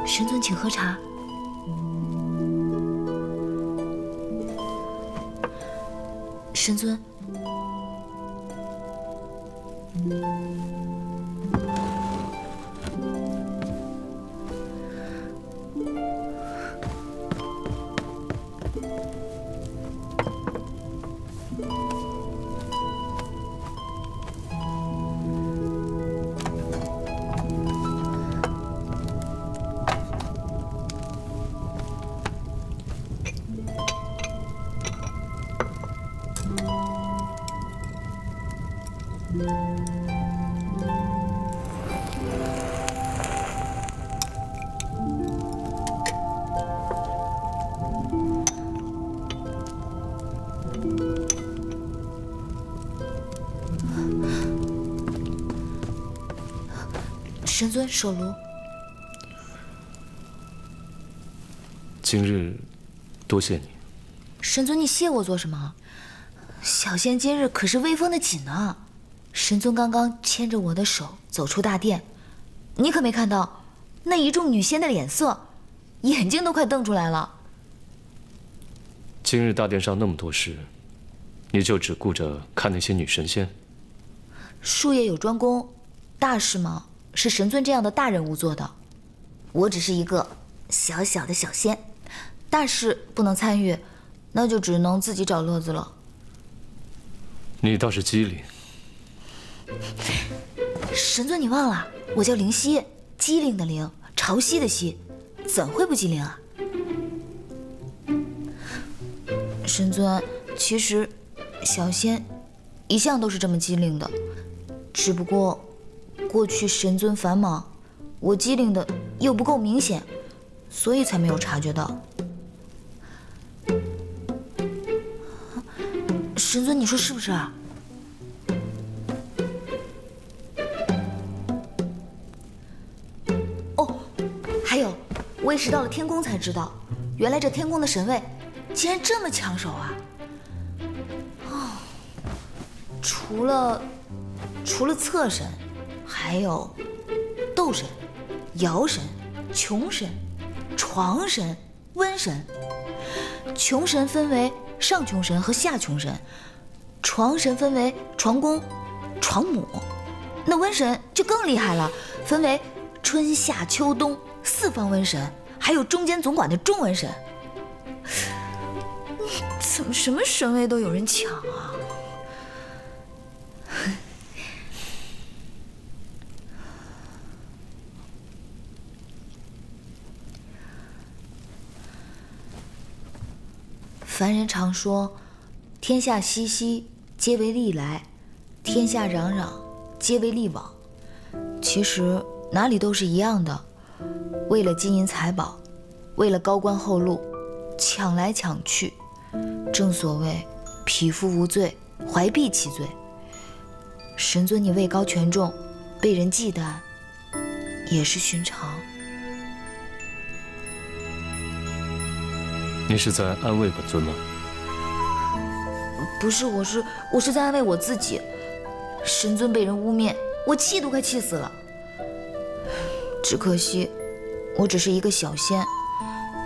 神尊，请喝茶。神尊，神尊，手炉。今日多谢你。神尊，你谢我做什么？小仙今日可是威风的紧呢。神尊刚刚牵着我的手走出大殿，你可没看到那一众女仙的脸色，眼睛都快瞪出来了。今日大殿上那么多事，你就只顾着看那些女神仙？术业有专攻，大事嘛是神尊这样的大人物做的，我只是一个小小的小仙，大事不能参与，那就只能自己找乐子了。你倒是机灵。神尊，你忘了，我叫灵犀，机灵的灵，潮汐的汐，怎会不机灵啊？神尊，其实小仙一向都是这么机灵的，只不过过去神尊繁忙，我机灵的又不够明显，所以才没有察觉到。神尊，你说是不是啊？哦，还有，我也是到了天宫才知道，原来这天宫的神位竟然这么抢手啊！哦，除了侧神，还有斗神、爻神、穷神、床神、瘟神。穷神分为上穷神和下穷神，床神分为床公、床母，那瘟神就更厉害了，分为春夏秋冬四方瘟神，还有中间总管的中瘟神。怎么什么神位都有人抢啊？凡人常说，天下熙熙，皆为利来；天下攘攘，皆为利往。其实哪里都是一样的，为了金银财宝，为了高官厚禄，抢来抢去。正所谓匹夫无罪，怀璧其罪。神尊，你位高权重，被人忌惮，也是寻常。你是在安慰本尊吗？不是，我是在安慰我自己。神尊被人污蔑，我气都快气死了。只可惜，我只是一个小仙，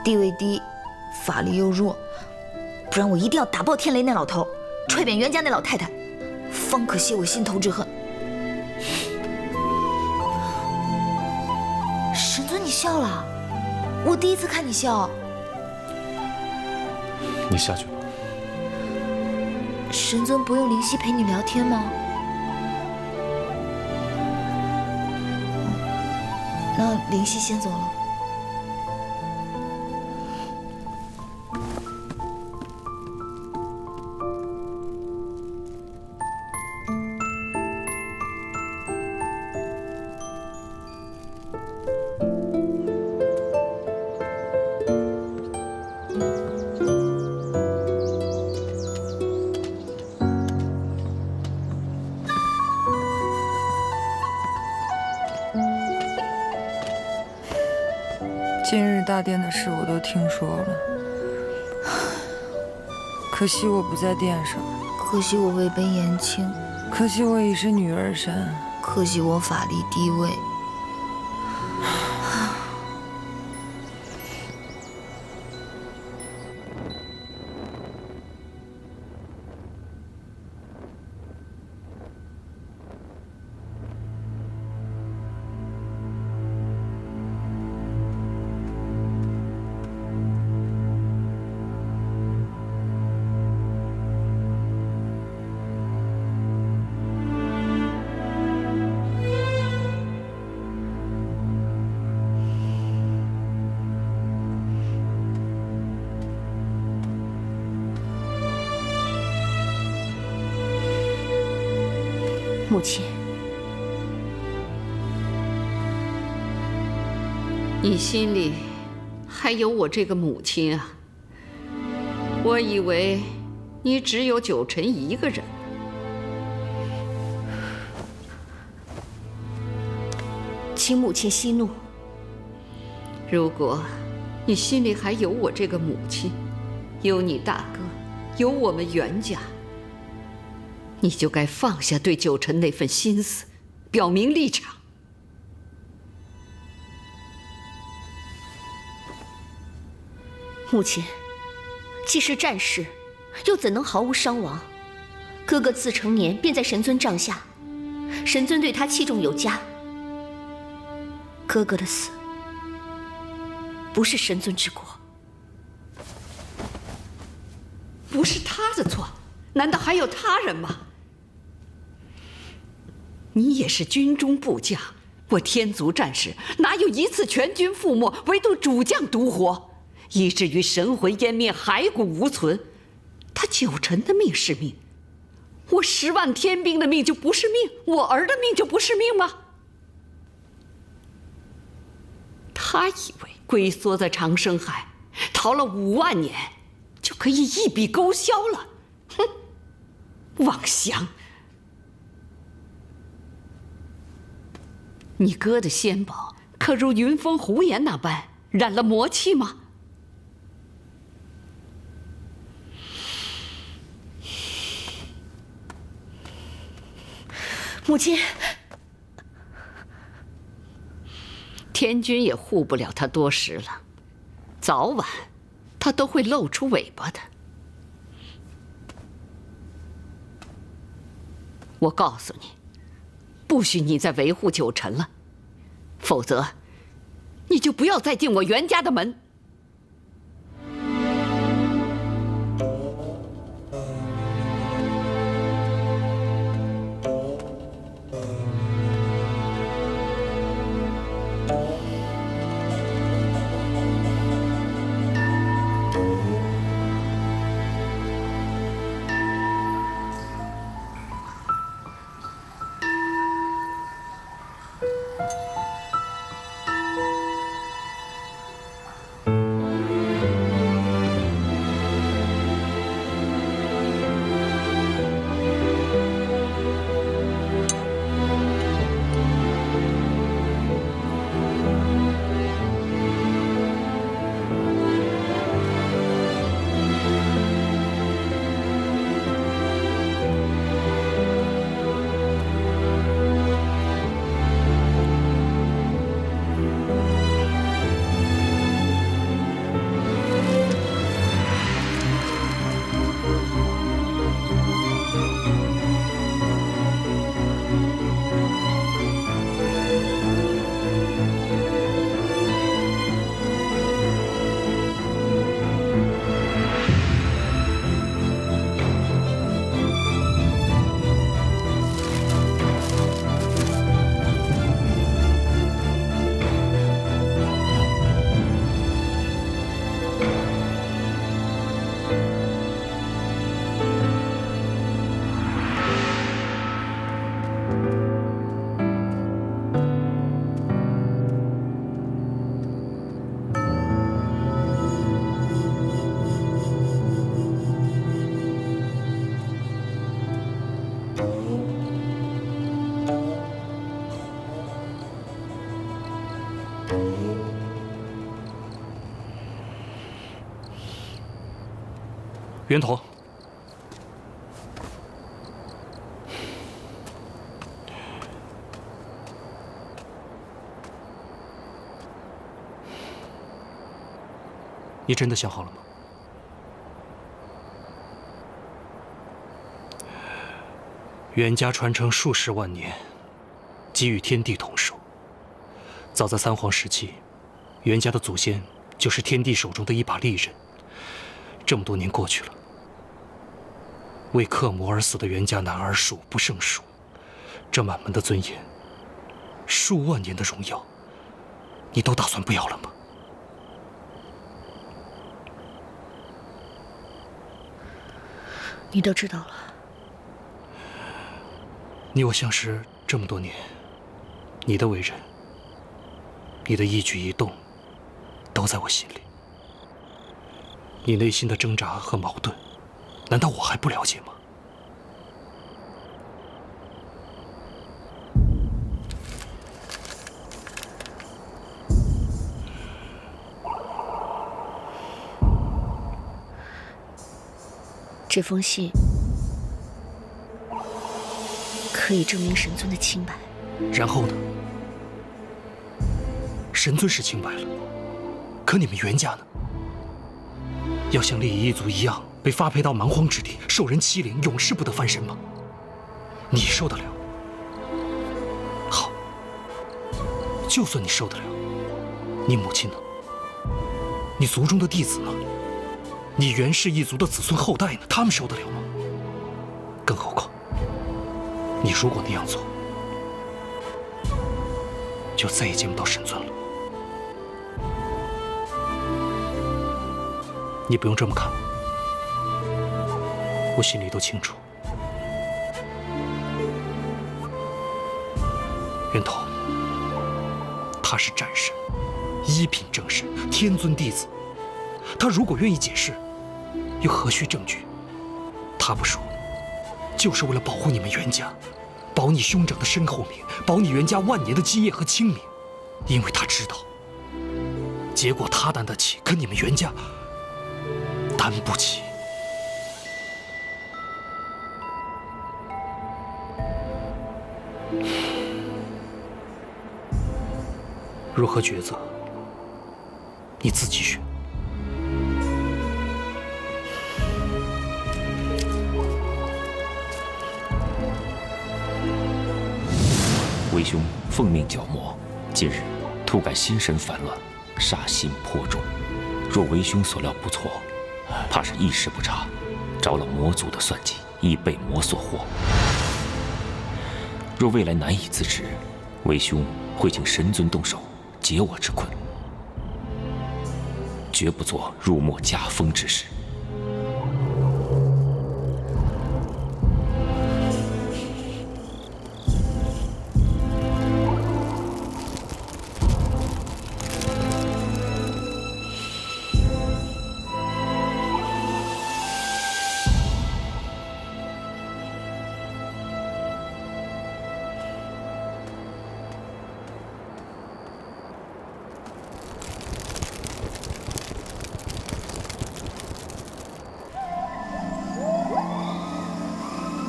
地位低，法力又弱，不然我一定要打爆天雷那老头，踹扁袁家那老太太，方可泄我心头之恨。神尊，你笑了，我第一次看你笑。你下去吧。神尊不用灵犀陪你聊天吗？那灵犀先走了。日大殿的事我都听说了，可惜我不在殿上，可惜我位卑言轻，可惜我已是女儿身，可惜我法力低微。母亲，你心里还有我这个母亲啊？我以为你只有九成一个人。请母亲息怒。如果你心里还有我这个母亲，有你大哥，有我们袁家，你就该放下对九成那份心思，表明立场。母亲，既是战士，又怎能毫无伤亡？哥哥自成年便在神尊帐下，神尊对他器重有加。哥哥的死，不是神尊之过。不是他的错，难道还有他人吗？你也是军中部将，我天族战士哪有一次全军覆没，唯独主将独活，以至于神魂湮灭，骸骨无存。他九成的命是命，我10万天兵的命就不是命，我儿的命就不是命吗？他以为龟缩在长生海，逃了5万年，就可以一笔勾销了。哼，妄想！你哥的仙宝可如云峰胡言那般染了魔气吗？母亲，天君也护不了他多时了，早晚他都会露出尾巴的。我告诉你，不许你再维护九成了，否则你就不要再进我袁家的门。袁童，你真的想好了吗？袁家传承数十万年，即与天地同寿。早在三皇时期，袁家的祖先就是天帝手中的一把利刃。这么多年过去了，为克魔而死的袁家男儿数不胜数，这满门的尊严，数万年的荣耀，你都打算不要了吗？你都知道了。你我相识这么多年，你的为人，你的一举一动，都在我心里。你内心的挣扎和矛盾，难道我还不了解吗？这封信可以证明神尊的清白。然后呢？神尊是清白了，可你们袁家呢？要像烈夷一族一样被发配到蛮荒之地，受人欺凌，永世不得翻身吗？你受得了？好，就算你受得了，你母亲呢？你族中的弟子呢？你袁氏一族的子孙后代呢？他们受得了吗？更何况，你如果那样做，就再也见不到神尊了。你不用这么看我，我心里都清楚。袁童，他是战神，一品正神，天尊弟子。他如果愿意解释，又何须证据？他不说，就是为了保护你们袁家，保你兄长的身后名，保你袁家万年的基业和清明。因为他知道，结果他担得起，可你们袁家担不起。如何抉择？你自己选。为兄奉命剿魔，近日突感心神烦乱，煞心颇重。若为兄所料不错，怕是一时不察，着了魔族的算计，亦被魔所惑。若未来难以自持，为兄会请神尊动手解我之困，绝不做入没家风之事。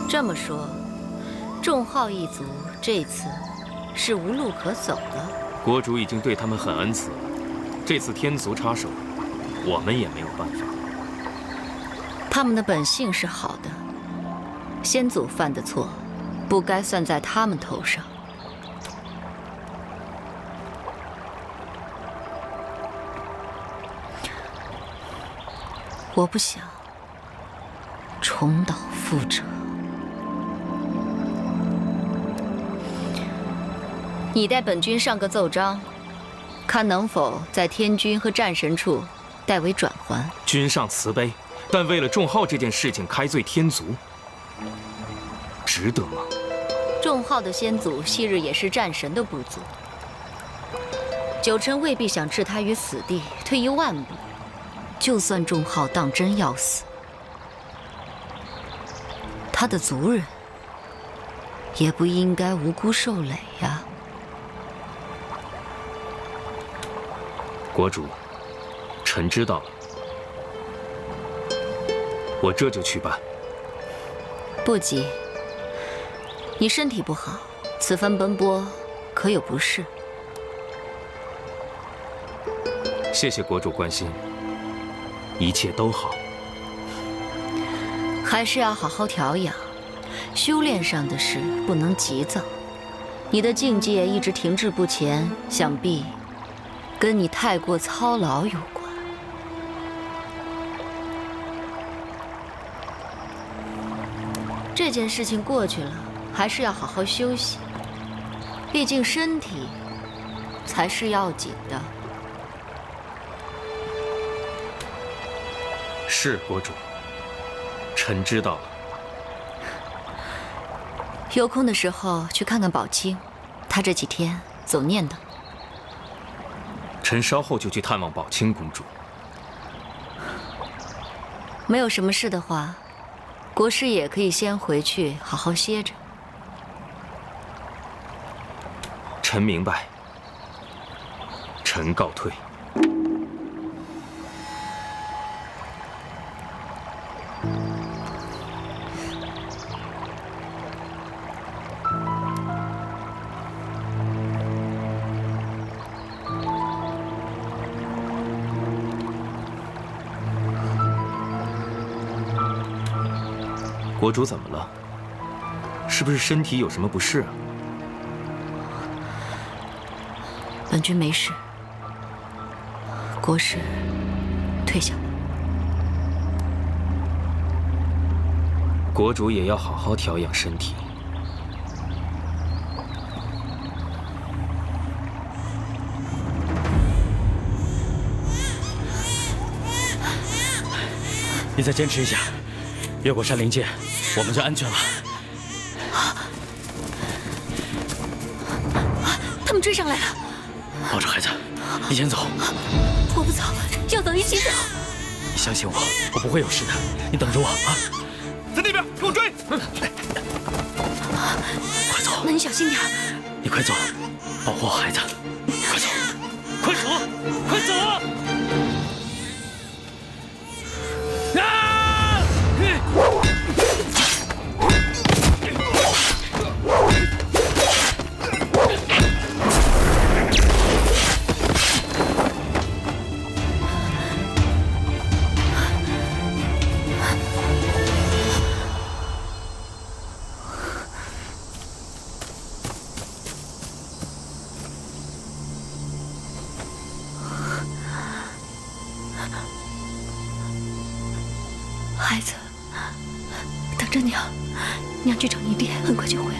这么说，众浩一族这次是无路可走了。国主已经对他们很恩慈了，这次天族插手，我们也没有办法。他们的本性是好的，先祖犯的错，不该算在他们头上。我不想重蹈覆辙。你代本君上个奏章，看能否在天君和战神处代为转还。君上慈悲，但为了众浩这件事情开罪天族，值得吗？众浩的先祖昔日也是战神的部族，九臣未必想置他于死地。退一万步，就算众浩当真要死，他的族人也不应该无辜受累呀。国主，臣知道了。我这就去办。不急，你身体不好，此番奔波可有不适？谢谢国主关心，一切都好。还是要好好调养，修炼上的事不能急躁。你的境界一直停滞不前，想必跟你太过操劳有关。这件事情过去了，还是要好好休息，毕竟身体才是要紧的。是国主，臣知道了。有空的时候去看看宝清，她这几天总念叨。臣稍后就去探望宝清公主。没有什么事的话，国师也可以先回去好好歇着。臣明白。臣告退。国主怎么了？是不是身体有什么不适啊？本君没事，国师退下吧。国主也要好好调养身体。你再坚持一下，越过山灵界，我们就安全了。他们追上来了！抱着孩子，一起走。我不走，要走一起走。你相信我，我不会有事的。你等着我啊！在那边，给我追！快走！那你小心点儿。你快走，保护好孩子。快走，快走，快走！孩子，等着娘，娘去找你爹，很快就回来。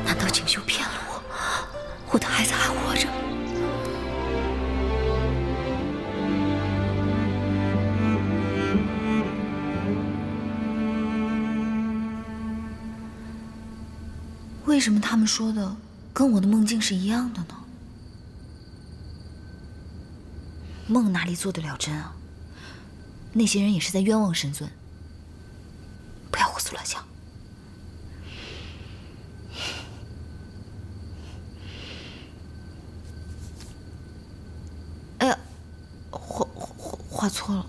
难道锦绣骗了我？我的孩子还活着？为什么他们说的跟我的梦境是一样的呢？梦哪里做得了真啊？那些人也是在冤枉神尊。不要胡思乱想。哎呀，画错了。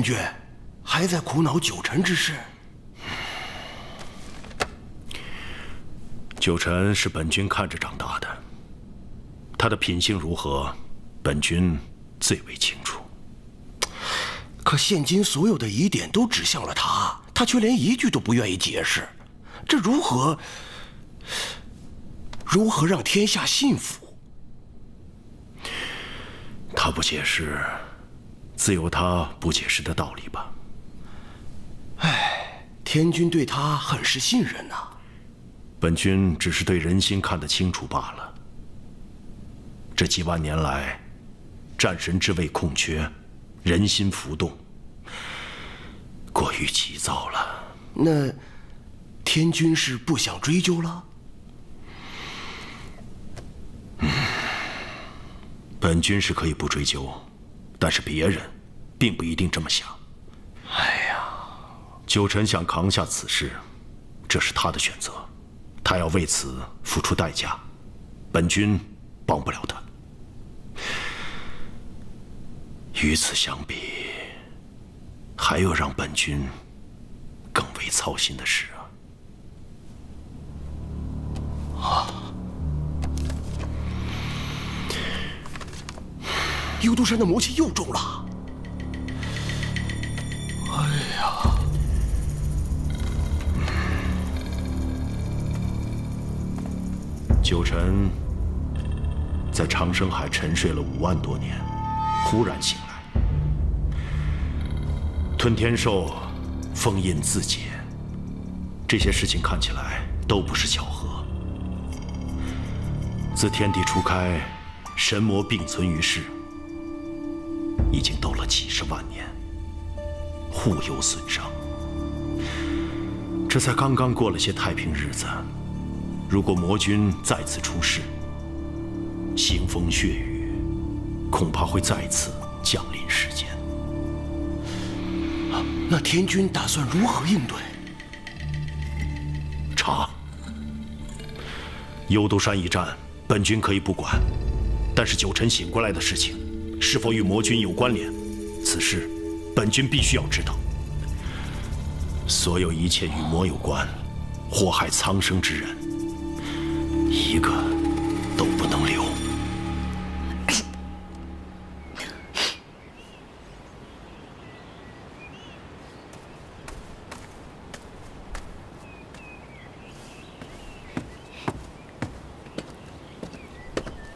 天君还在苦恼九臣之事。九臣是本君看着长大的，他的品性如何，本君最为清楚。可现今所有的疑点都指向了他，他却连一句都不愿意解释，这如何让天下信服？他不解释，自有他不解释的道理吧。唉，天君对他很是信任呐。本君只是对人心看得清楚罢了。这几万年来，战神之位空缺，人心浮动，过于急躁了。那天君是不想追究了？本君是可以不追究，但是别人并不一定这么想。哎呀，九臣想扛下此事，这是他的选择，他要为此付出代价，本君帮不了他。与此相比，还有让本君更为操心的事啊！幽都山的魔气又中了。哎呀！九臣在长生海沉睡了5万多年，忽然醒来，吞天兽封印自解，这些事情看起来都不是巧合。自天地初开，神魔并存于世，已经斗了几十万年，互有损伤。这才刚刚过了些太平日子，如果魔君再次出世，腥风血雨恐怕会再次降临世间。那天君打算如何应对？查幽都山一战，本君可以不管，但是九臣醒过来的事情，是否与魔君有关联？此事本君必须要知道。所有一切与魔有关、祸害苍生之人，一个都不能留。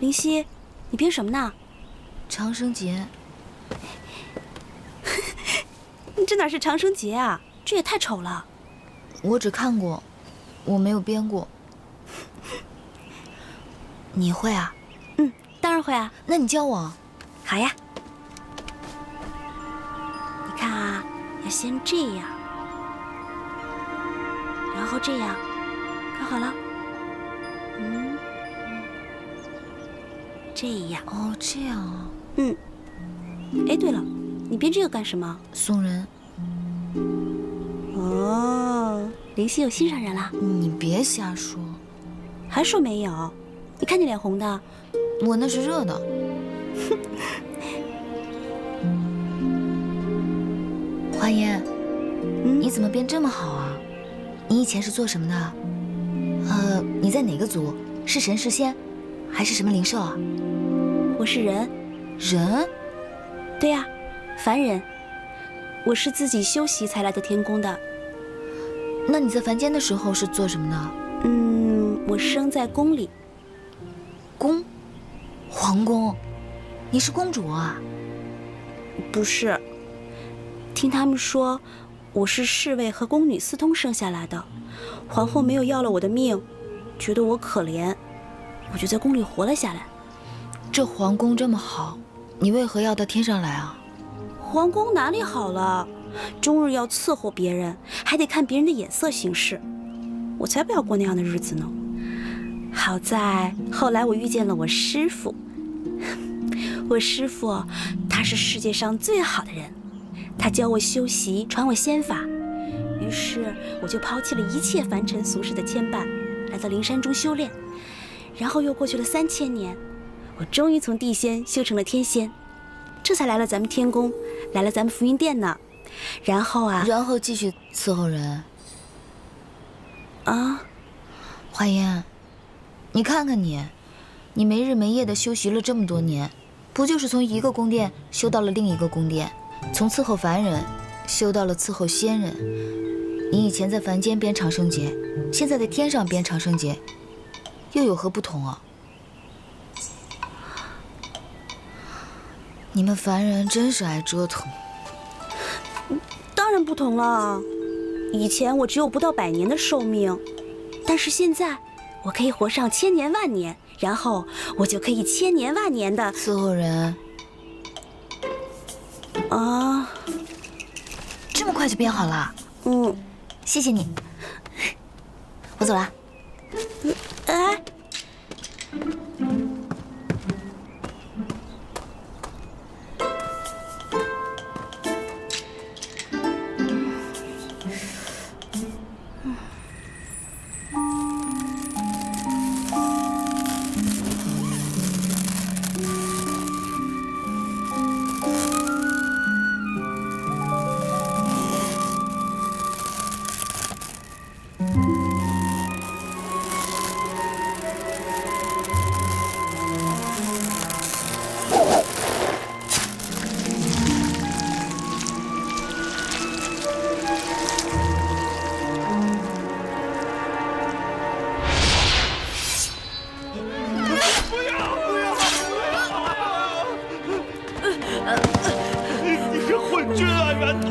灵犀，你编什么呢？长生节。这哪是长生节啊？这也太丑了。我只看过，我没有编过。你会啊？嗯，当然会啊。那你教我。好呀。你看啊，要先这样，然后这样，看好了。嗯，这样。哦，这样啊。嗯。哎，对了，你编这个干什么？送人。哦，灵犀有心上人啦？你别瞎说。还说没有？你看你脸红的。我那是热的。华言，你怎么变这么好啊？你以前是做什么的？你在哪个族？是神是仙，还是什么灵兽啊？我是人。人？对呀，凡人。我是自己修习才来到天宫的。那你在凡间的时候是做什么的？我生在宫里。宫？皇宫？你是公主啊？不是。听他们说，我是侍卫和宫女私通生下来的。皇后没有要了我的命，觉得我可怜，我就在宫里活了下来。这皇宫这么好，你为何要到天上来啊？皇宫哪里好了？终日要伺候别人，还得看别人的眼色行事。我才不要过那样的日子呢。好在后来我遇见了我师父。我师父他是世界上最好的人，他教我修习，传我仙法。于是我就抛弃了一切凡尘俗世的牵绊，来到灵山中修炼。然后又过去了3000年，我终于从地仙修成了天仙。这才来了咱们天宫，来了咱们福云殿呢。然后继续伺候人。啊，华言，你看看你，你没日没夜的修习了这么多年，不就是从一个宫殿修到了另一个宫殿，从伺候凡人修到了伺候仙人？你以前在凡间编长生节，现在在天上编长生节，又有何不同啊？你们凡人真是爱折腾。当然不同了。以前我只有不到100年的寿命，但是现在我可以活上1000年万年，然后我就可以千年万年的伺候人。啊，这么快就编好了？嗯，谢谢你，我走了。哎。你是昏君啊，元都！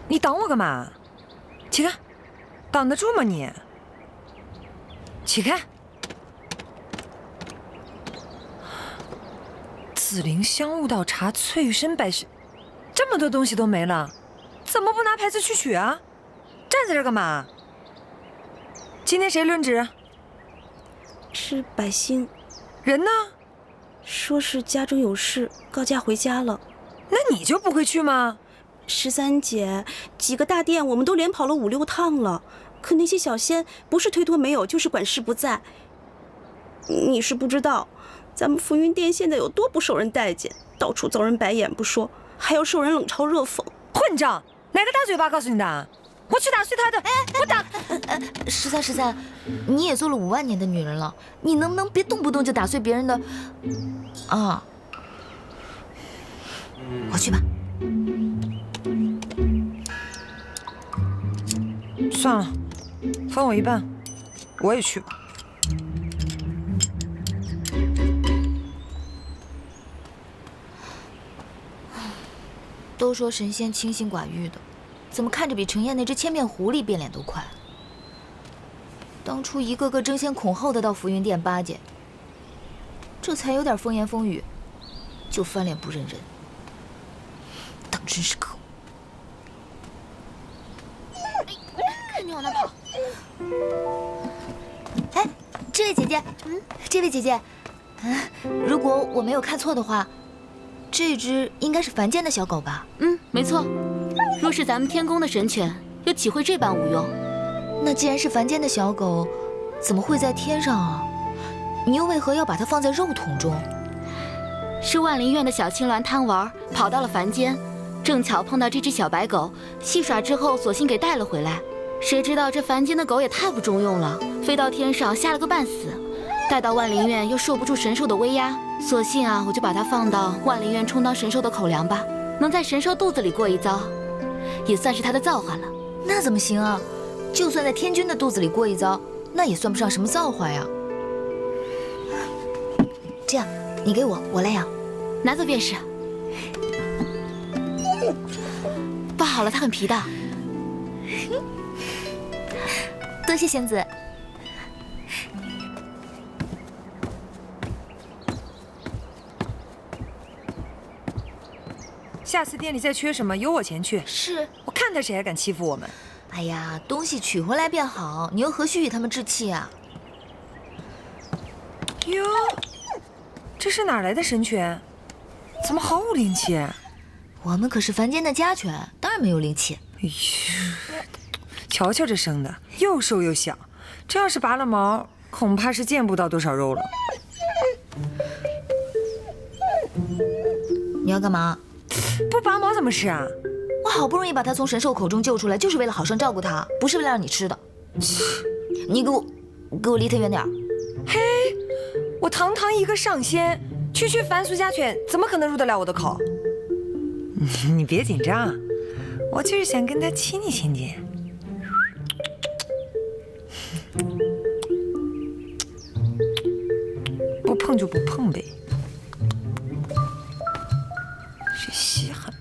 你挡我干嘛？起开，挡得住吗你？起开！紫菱香雾道茶、翠玉参百事，这么多东西都没了，怎么不拿牌子去取啊？站在这儿干嘛？今天谁轮值？是百兴。人呢？说是家中有事，告假回家了。那你就不会去吗？13姐，几个大殿我们都连跑了5、6趟了，可那些小仙不是推脱没有，就是管事不在。你是不知道，咱们浮云殿现在有多不受人待见，到处遭人白眼不说，还要受人冷嘲热讽。混账！哪个大嘴巴告诉你的？我去打碎他的！我打！13，你也做了5万年的女人了，你能不能别动不动就打碎别人的？啊！我去吧。算了，分我一半，我也去吧。都说神仙清心寡欲的，怎么看着比程燕那只千变狐狸变脸都快？当初一个个争先恐后的到浮云殿巴结，这才有点风言风语，就翻脸不认人，当真是可恶！看你往那跑！哎，这位姐姐，这位姐姐，如果我没有看错的话，这只应该是凡间的小狗吧？没错。若是咱们天宫的神犬，又岂会这般无用？那既然是凡间的小狗，怎么会在天上啊？你又为何要把它放在肉桶中？是万灵院的小青鸾贪玩，跑到了凡间，正巧碰到这只小白狗，戏耍之后，索性给带了回来。谁知道这凡间的狗也太不中用了，飞到天上吓了个半死，带到万灵院又受不住神兽的威压，索性啊，我就把它放到万灵院充当神兽的口粮吧，能在神兽肚子里过一遭，也算是它的造化了。那怎么行啊？就算在天君的肚子里过一遭，那也算不上什么造化呀。这样，你给我，我来养，拿走便是。好了，他很皮的。多谢仙子。下次店里再缺什么，由我前去。是，我看他谁还敢欺负我们。哎呀，东西取回来便好，你又何须与他们置气啊？哟，这是哪来的神犬？怎么毫无灵气？我们可是凡间的家犬，当然没有灵气。哎呦，瞧瞧这生的，又瘦又小，这要是拔了毛，恐怕是见不到多少肉了。你要干嘛？不拔毛怎么吃啊？我好不容易把它从神兽口中救出来，就是为了好生照顾它，不是为了让你吃的。你给我离它远点儿。嘿，我堂堂一个上仙，区区凡俗家犬，怎么可能入得了我的口？你别紧张，我就是想跟它亲近亲近。不碰就不碰呗，谁稀罕？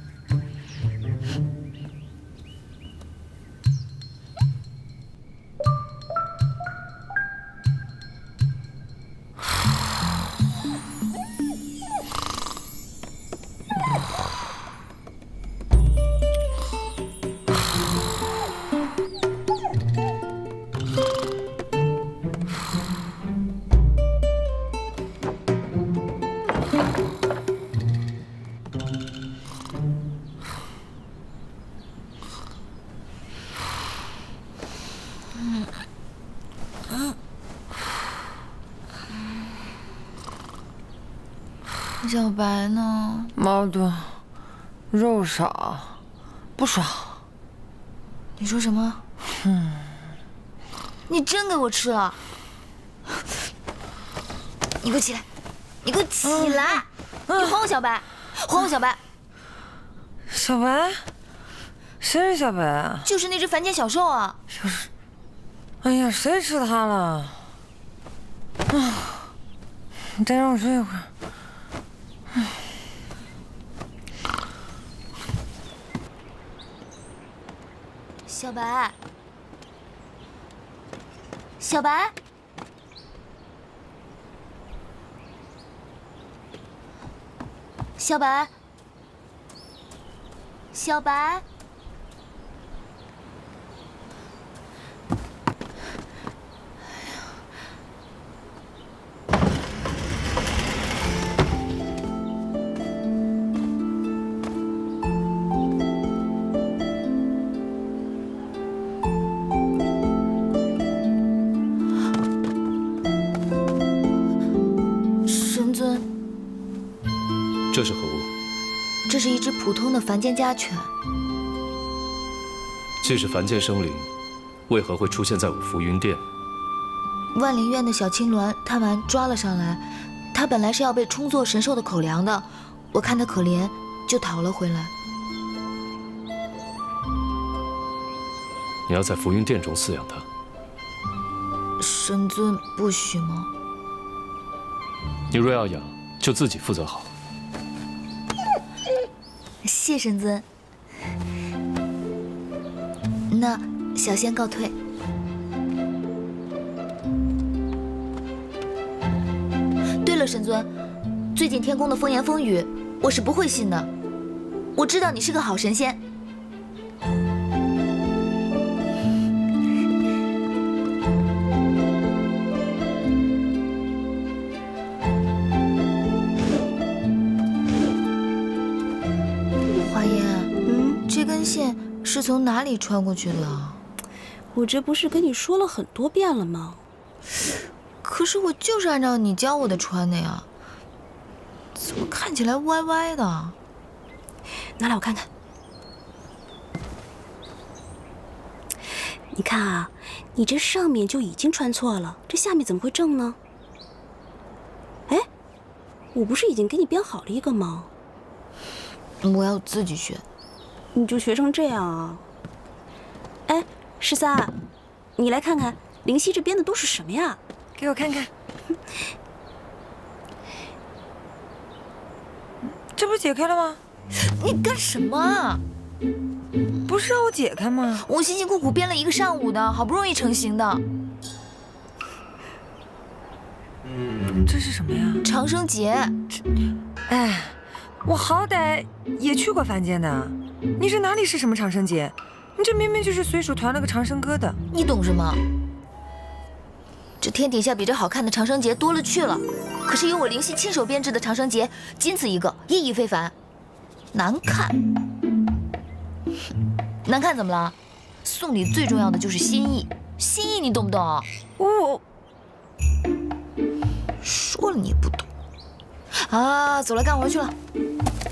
小白呢？毛多，肉少，不爽。你说什么？你真给我吃了？你给我起来！你给我起来！你还我小白！还我小白！小白？谁是小白啊？就是那只凡间小兽啊！小兽？哎呀，谁吃它了？啊！你再让我睡一会儿。小白，小白，小白，小白。这是何物？这是一只普通的凡间家犬。既是凡间生灵，为何会出现在我浮云殿？万灵院的小青鸾贪玩抓了上来，它本来是要被充作神兽的口粮的，我看它可怜，就讨了回来。你要在浮云殿中饲养它？神尊不许吗？你若要养，就自己负责好。谢神尊。那小仙告退。对了，神尊，最近天宫的风言风语，我是不会信的。我知道你是个好神仙。这根线是从哪里穿过去的啊？我这不是跟你说了很多遍了吗？可是我就是按照你教我的穿的呀，怎么看起来歪歪的？拿来我看看。你看啊，你这上面就已经穿错了，这下面怎么会正呢？哎，我不是已经给你编好了一个吗？我要自己学。你就学成这样啊？哎，13，你来看看灵犀这编的都是什么呀？给我看看。这不是解开了吗？你干什么啊？不是让我解开吗？我辛辛苦苦编了1个上午的，好不容易成型的。这是什么呀？长生节。哎，我好歹也去过凡间的，你这哪里是什么长生节？你这明明就是随手团了个长生歌的。你懂什么？这天底下比这好看的长生节多了去了，可是有我灵犀亲手编制的长生节，仅此一个，意义非凡。难看？难看怎么了？送礼最重要的就是心意，心意你懂不懂？我说了你也不懂。啊，走了，干活去了。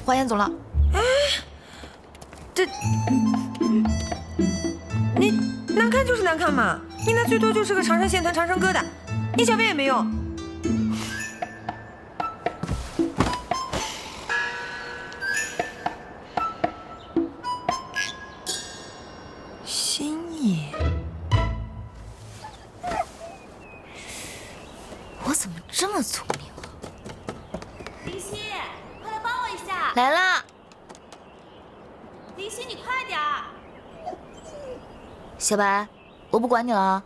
花言走了。哎，这你难看就是难看嘛，你那最多就是个长生线团长生疙瘩，一小便也没用。心意，我怎么这么聪明啊？林夕，快来帮我一下！来啦！林夕，你快点儿！小白，我不管你了啊。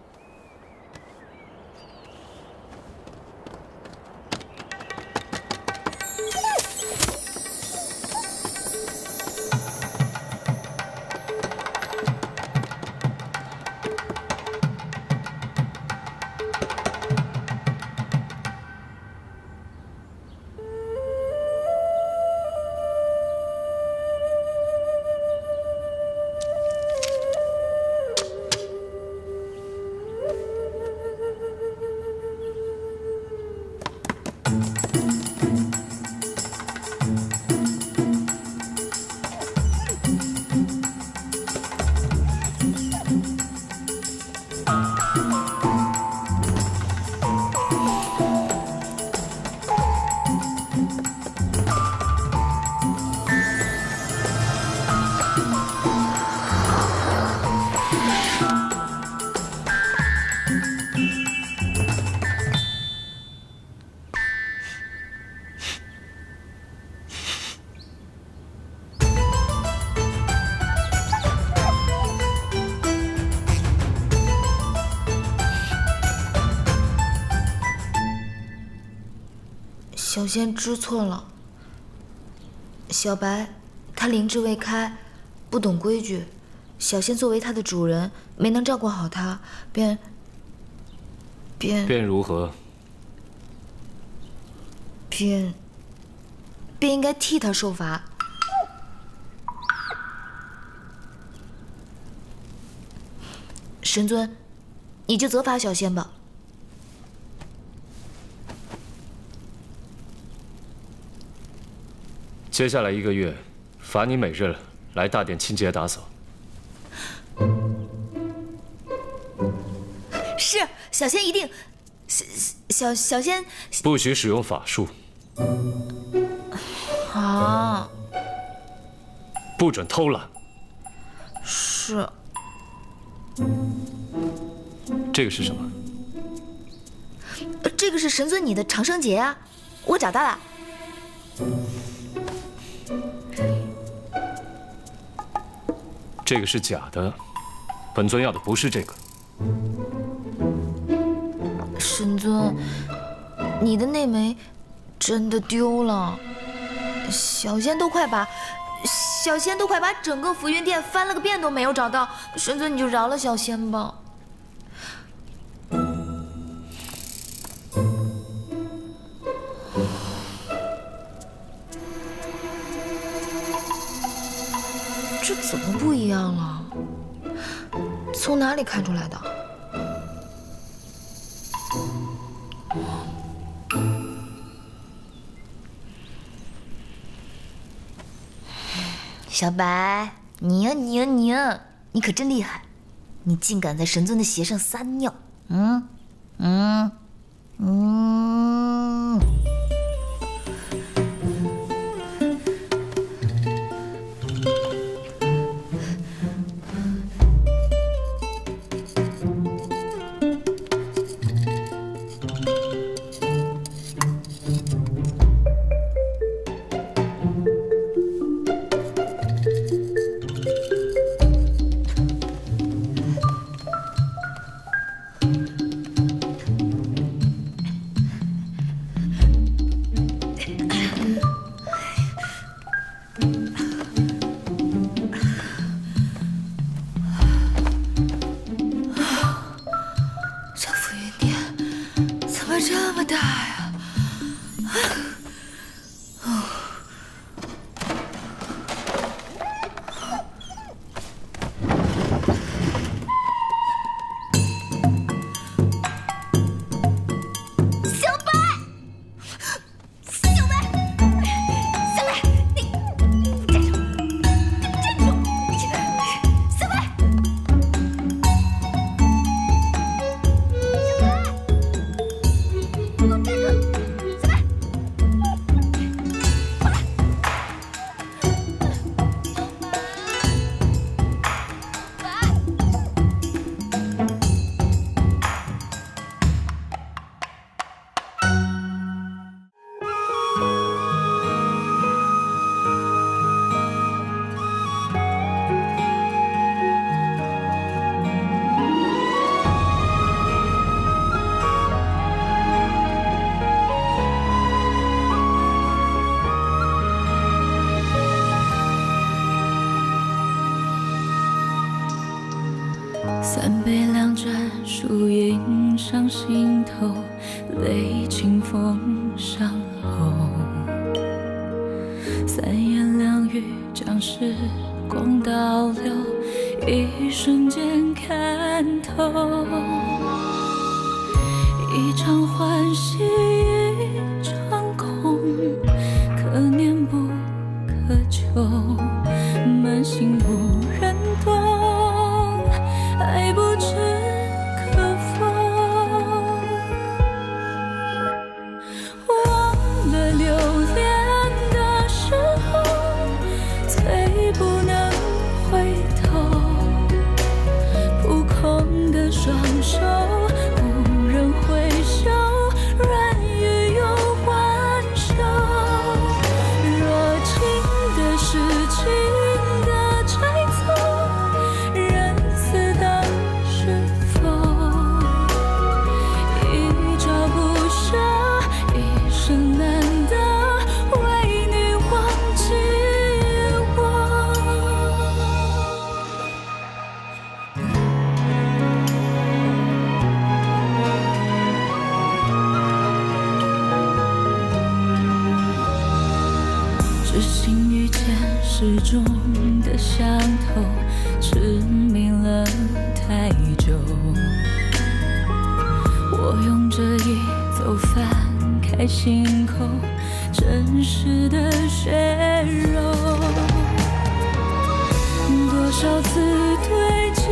小仙知错了。小白，他灵智未开，不懂规矩。小仙作为他的主人，没能照顾好他，便如何？便应该替他受罚。神尊，你就责罚小仙吧。接下来1个月，罚你每日来大殿清洁打扫。是，小仙一定。小仙不许使用法术。啊！不准偷懒。是。这个是什么？这个是神尊你的长生节啊，我找到了。这个是假的，本尊要的不是这个。神尊，你的那枚真的丢了，小仙都快把整个浮云殿翻了个遍都没有找到，神尊你就饶了小仙吧。这怎么不一样了？从哪里看出来的？小白，你可真厉害！你竟敢在神尊的鞋上撒尿！这么大呀？三杯两盏，树影上心头，泪清风上喉。三言两语将时光倒流，一瞬间看透。一场欢喜一场空，可念不可求，满心无人懂，爱不知可否。忘了留恋的时候，最不能回头。扑空的双手，无人回首，软语又还休。若情的是情的猜测，人死当是否？一朝不舍，一生难得，为你忘记我。知心遇见始终的相投，痴迷了太久。我用这一走翻开心口，真实的血肉，多少次堆积